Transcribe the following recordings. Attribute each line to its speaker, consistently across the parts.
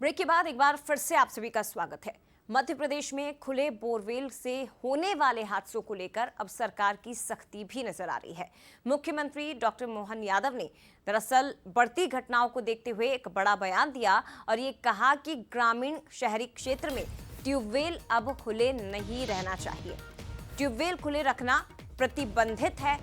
Speaker 1: Break के बाद एक बार फिर से आप सभी का स्वागत है। मध्य प्रदेश में खुले बोरवेल से होने वाले हादसों को लेकर अब सरकार की सख्ती भी नजर आ रही है। मुख्यमंत्री डॉक्टर मोहन यादव ने दरअसल बढ़ती घटनाओं को देखते हुए एक बड़ा बयान दिया और ये कहा कि ग्रामीण शहरी क्षेत्र में ट्यूबवेल अब खुले नहीं रहना चाहिए। ट्यूबवेल खुले रखना प्रतिबंधित है।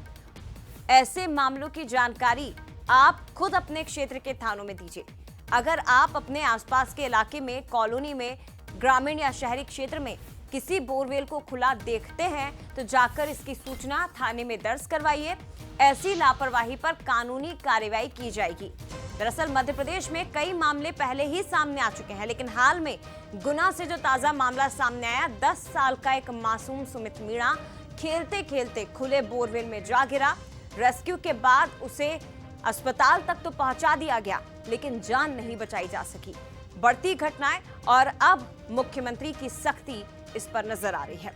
Speaker 1: ऐसे मामलों की जानकारी आप खुद अपने क्षेत्र के थानों में दीजिए। अगर आप अपने आसपास के इलाके में, कॉलोनी में, ग्रामीण या शहरी क्षेत्र में किसी बोरवेल को खुला देखते हैं तो जाकर इसकी सूचना थाने में दर्ज करवाइए। ऐसी लापरवाही पर कानूनी कार्रवाई की जाएगी। दरअसल मध्य प्रदेश में कई मामले पहले ही सामने आ चुके हैं, लेकिन हाल में गुना से जो ताजा मामला सामने आया, 10 साल का एक मासूम सुमित मीणा खेलते खेलते खुले बोरवेल में जा गिरा। रेस्क्यू के बाद उसे अस्पताल तक तो पहुंचा दिया गया, लेकिन जान नहीं बचाई जा सकी। बढ़ती घटनाएं और अब मुख्यमंत्री की सख्ती इस पर नजर आ रही है।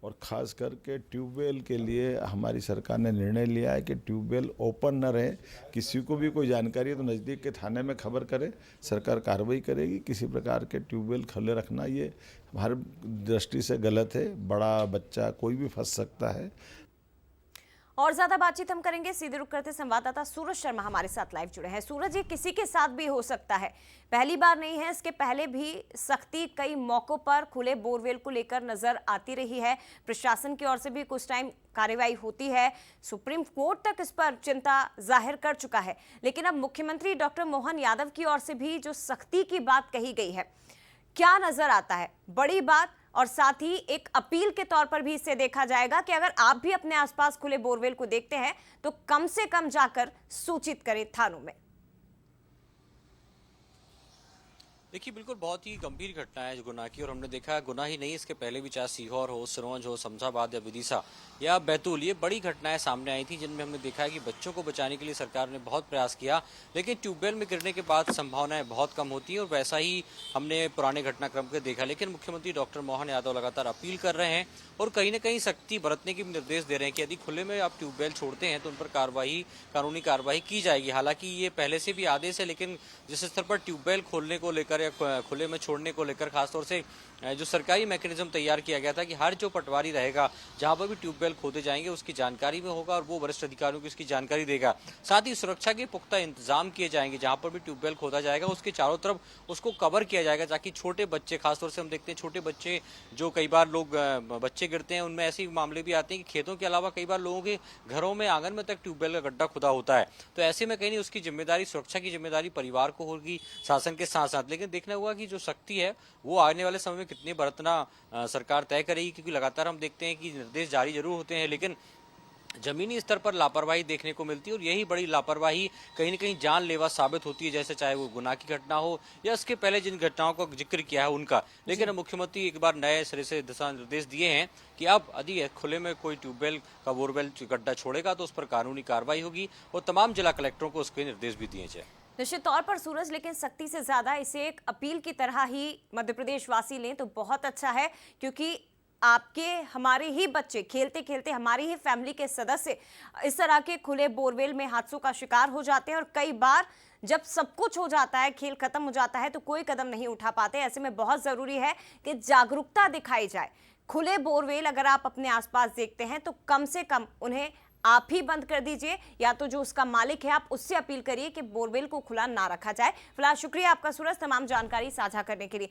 Speaker 2: और खास करके ट्यूबवेल के लिए हमारी सरकार ने निर्णय लिया है कि ट्यूबवेल ओपन न रहे। किसी को भी कोई जानकारी है तो नज़दीक के थाने में खबर करे, सरकार कार्रवाई करेगी। किसी प्रकार के ट्यूबवेल खुले रखना ये हर दृष्टि से गलत है। बड़ा बच्चा कोई भी फंस सकता है।
Speaker 1: और ज्यादा बातचीत हम करेंगे, सीधे रुक करते संवाददाता सूरज शर्मा हमारे साथ लाइव जुड़े हैं। सूरज, ये किसी के साथ भी हो सकता है, पहली बार नहीं है। इसके पहले भी सख्ती कई मौकों पर खुले बोरवेल को लेकर नजर आती रही है। प्रशासन की ओर से भी कुछ टाइम कार्रवाई होती है। सुप्रीम कोर्ट तक इस पर चिंता जाहिर कर चुका है, लेकिन अब मुख्यमंत्री डॉक्टर मोहन यादव की ओर से भी जो सख्ती की बात कही गई है, क्या नजर आता है? बड़ी बात, और साथ ही एक अपील के तौर पर भी इसे देखा जाएगा कि अगर आप भी अपने आसपास खुले बोरवेल को देखते हैं तो कम से कम जाकर सूचित करें थानों में।
Speaker 3: देखिए, बिल्कुल बहुत ही गंभीर घटना है गुना की, और हमने देखा गुना ही नहीं, इसके पहले भी चाहे सीहोर हो, सिरोंज हो, शमशाबाद या विदिशा या बैतूल, ये बड़ी घटनाएं सामने आई थी जिनमें हमने देखा है कि बच्चों को बचाने के लिए सरकार ने बहुत प्रयास किया, लेकिन ट्यूबवेल में गिरने के बाद संभावनाएं बहुत कम होती हैं, और वैसा ही हमने पुराने घटनाक्रम को देखा। लेकिन मुख्यमंत्री डॉक्टर मोहन यादव लगातार अपील कर रहे हैं और कहीं ना कहीं सख्ती बरतने के निर्देश दे रहे हैं कि यदि खुले में आप ट्यूबवेल छोड़ते हैं तो उन पर कानूनी कार्रवाई की जाएगी। हालांकि ये पहले से भी आदेश है, लेकिन जिस स्तर पर ट्यूबवेल खोलने को लेकर या खुले में छोड़ने को लेकर खासतौर से जो सरकारी मैकेनिज्म तैयार किया गया था कि हर जो पटवारी रहेगा जहां पर भी ट्यूबवेल खोदे जाएंगे उसकी जानकारी में होगा और वो वरिष्ठ अधिकारियों को इसकी जानकारी देगा। साथ ही सुरक्षा के पुख्ता इंतजाम किए जाएंगे। जहां पर भी ट्यूबवेल खोदा जाएगा उसके चारों तरफ उसको कवर किया जाएगा, ताकि छोटे बच्चे, खासतौर से हम देखते हैं छोटे बच्चे जो कई बार लोग बच्चे गिरते हैं, उनमें ऐसे मामले भी आते हैं कि खेतों के अलावा कई बार लोगों के घरों में, आंगन में तक ट्यूबवेल का गड्ढा खुदा होता है। तो ऐसे में कहीं नहीं उसकी जिम्मेदारी, सुरक्षा की जिम्मेदारी परिवार को होगी शासन के साथ साथ। लेकिन देखना होगा कि जो सख्ती है वो आने वाले समय में कितनी बरतना सरकार तय करेगी, क्योंकि लगातार हम देखते हैं कि निर्देश जारी जरूर होते हैं लेकिन जमीनी स्तर पर लापरवाही देखने को मिलती है, और यही बड़ी लापरवाही कहीं न कहीं जानलेवा साबित होती है, जैसे चाहे वो गुनाह की घटना हो या इसके पहले जिन घटनाओं का जिक्र किया है उनका। लेकिन मुख्यमंत्री एक बार नए सिरे से दिशा निर्देश दिए हैं कि अब यदि खुले में कोई ट्यूबवेल का बोरवेल गड्ढा छोड़ेगा तो उस पर कानूनी कार्रवाई होगी, और तमाम जिला कलेक्टरों को उसके निर्देश भी दिए जाए।
Speaker 1: निश्चित तौर पर सूरज, लेकिन सख्ती से ज्यादा इसे एक अपील की तरह ही मध्य प्रदेश वासी लें तो बहुत अच्छा है, क्योंकि आपके, हमारे ही बच्चे खेलते खेलते, हमारी ही फैमिली के सदस्य इस तरह के खुले बोरवेल में हादसों का शिकार हो जाते हैं, और कई बार जब सब कुछ हो जाता है, खेल खत्म हो जाता है, तो कोई कदम नहीं उठा पाते। ऐसे में बहुत जरूरी है कि जागरूकता दिखाई जाए। खुले बोरवेल अगर आप अपने आसपास देखते हैं तो कम से कम उन्हें आप ही बंद कर दीजिए, या तो जो उसका मालिक है आप उससे अपील करिए कि बोरवेल को खुला ना रखा जाए। फिलहाल शुक्रिया आपका सूरज, तमाम जानकारी साझा करने के लिए।